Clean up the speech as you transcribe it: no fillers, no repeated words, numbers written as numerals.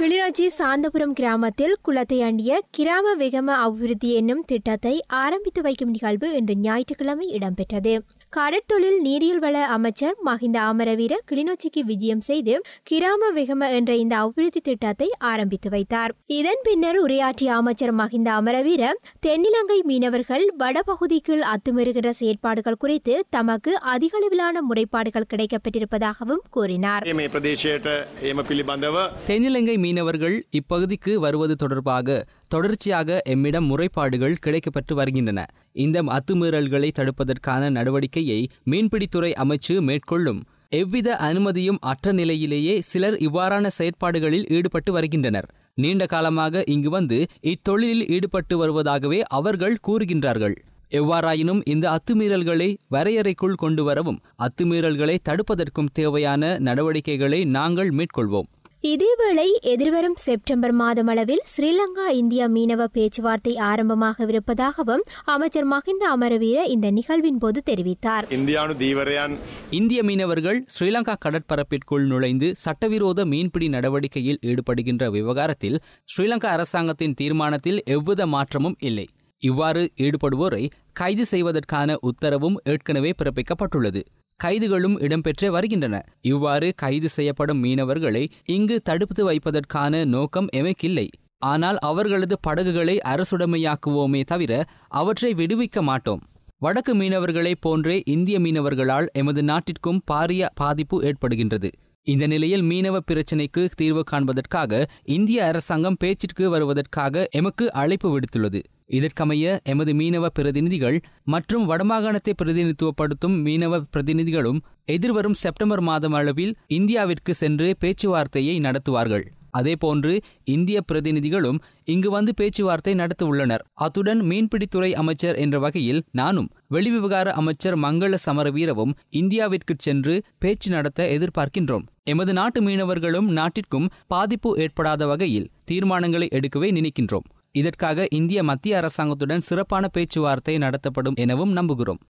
கிளிநொச்சி சாந்தபுரம் கிராமத்தில் குளத்தை அண்டிய கிராம வெகம அபிவிருத்தி என்னும் திட்டத்தை ஆரம்பித்து வைக்கும் நிகழ்வு இன்று ஞாயிற்றுக்கிழமை இடம்பெற்றது. கடற்தொழில் நீரியல் வள அமைச்சர் மஹிந்த அமரவீர கிளிநொச்சிக்கு விஜயம் செய்து கிராம வெகம என்ற இந்த அபிவிருத்தி திட்டத்தை ஆரம்பித்து வைத்தார். இதன் பின்னர் உரையாற்றிய அமைச்சர் மஹிந்த அமரவீர தென்னிலங்கை மீனவர்கள் வடபகுதிக்கு அத்துமீறுகின்ற செயற்பாடுகள் குறித்து தமக்கு அதிகளவிலான முறைப்பாடுகள் கிடைக்கப்பட்டிருப்பதாகவும் கூறினார். தென்னிலங்கை மீனவர்கள் இப்பகுதிக்கு வருவது தொடர்பாக தொடர்ச்சியாக எம்மிடம் முறைப்பாடுகள் கிடைக்கப்பட்டு வருகின்றன. இந்த அத்துமீறல்களை தடுப்பதற்கான நடவடிக்கையை மீன்பிடித்துறை அமைச்சு மேற்கொள்ளும். எவ்வித அனுமதியும் அற்ற நிலையிலேயே சிலர் இவ்வாறான செயற்பாடுகளில் ஈடுபட்டு வருகின்றனர். நீண்ட காலமாக இங்கு வந்து இத்தொழிலில் ஈடுபட்டு வருவதாகவே அவர்கள் கூறுகின்றார்கள். எவ்வாறாயினும் இந்த அத்துமீறல்களை வரையறைக்குள் கொண்டு வரவும் அத்துமீறல்களை தடுப்பதற்கும் தேவையான நடவடிக்கைகளை நாங்கள் மேற்கொள்வோம். இதேவேளை எதிர்வரும் செப்டம்பர் மாதம் அளவில் ஸ்ரீலங்கா இந்தியா மீனவ பேச்சுவார்த்தை ஆரம்பமாகவிருப்பதாகவும் அமைச்சர் மஹிந்த அமரவீர இந்த நிகழ்வின் போது தெரிவித்தார். இந்திய மீனவர்கள் ஸ்ரீலங்கா கடற்பரப்பிற்குள் நுழைந்து சட்டவிரோத மீன்பிடி நடவடிக்கையில் ஈடுபடுகின்ற விவகாரத்தில் ஸ்ரீலங்கா அரசாங்கத்தின் தீர்மானத்தில் எவ்வித மாற்றமும் இல்லை. இவ்வாறு ஈடுபடுவோரை கைது செய்வதற்கான உத்தரவும் ஏற்கனவே பிறப்பிக்கப்பட்டுள்ளது. கைதுகளும் இடம்பெற்றே வருகின்றன. இவ்வாறு கைது செய்யப்படும் மீனவர்களை இங்கு தடுத்து வைப்பதற்கான நோக்கம் எமக்கில்லை. ஆனால் அவர்களது படகுகளை அரசுடைமையாக்குவோமே தவிர அவற்றை விடுவிக்க மாட்டோம். வடக்கு மீனவர்களைப் போன்றே இந்திய மீனவர்களால் எமது நாட்டிற்கும் பாரிய பாதிப்பு ஏற்படுகின்றது. இந்த நிலையில் மீனவ பிரச்சினைக்கு தீர்வு காண்பதற்காக இந்திய அரசாங்கம் பேச்சிற்கு வருவதற்காக எமக்கு அழைப்பு விடுத்துள்ளது. இதற்கமைய எமது மீனவ பிரதிநிதிகள் மற்றும் வடமாகாணத்தை பிரதிநிதித்துவப்படுத்தும் மீனவ பிரதிநிதிகளும் எதிர்வரும் செப்டம்பர் மாதம் அளவில் இந்தியாவிற்கு சென்று பேச்சுவார்த்தையை நடத்துவார்கள். அதேபோன்று இந்திய பிரதிநிதிகளும் இங்கு வந்து பேச்சுவார்த்தை நடத்த உள்ளனர். அத்துடன் மீன்பிடித்துறை அமைச்சர் என்ற வகையில் நானும் வெளிவிவகார அமைச்சர் மங்கள சமரவீரவும் இந்தியாவிற்கு சென்று பேச்சு நடத்த எதிர்பார்க்கின்றோம். எமது நாட்டு மீனவர்களும் நாட்டிற்கும் பாதிப்பு ஏற்படாத வகையில் தீர்மானங்களை எடுக்கவே நினைக்கின்றோம். இதற்காக இந்திய மத்திய அரசாங்கத்துடன் சிறப்பான பேச்சுவார்த்தை நடத்தப்படும் எனவும் நம்புகிறோம்.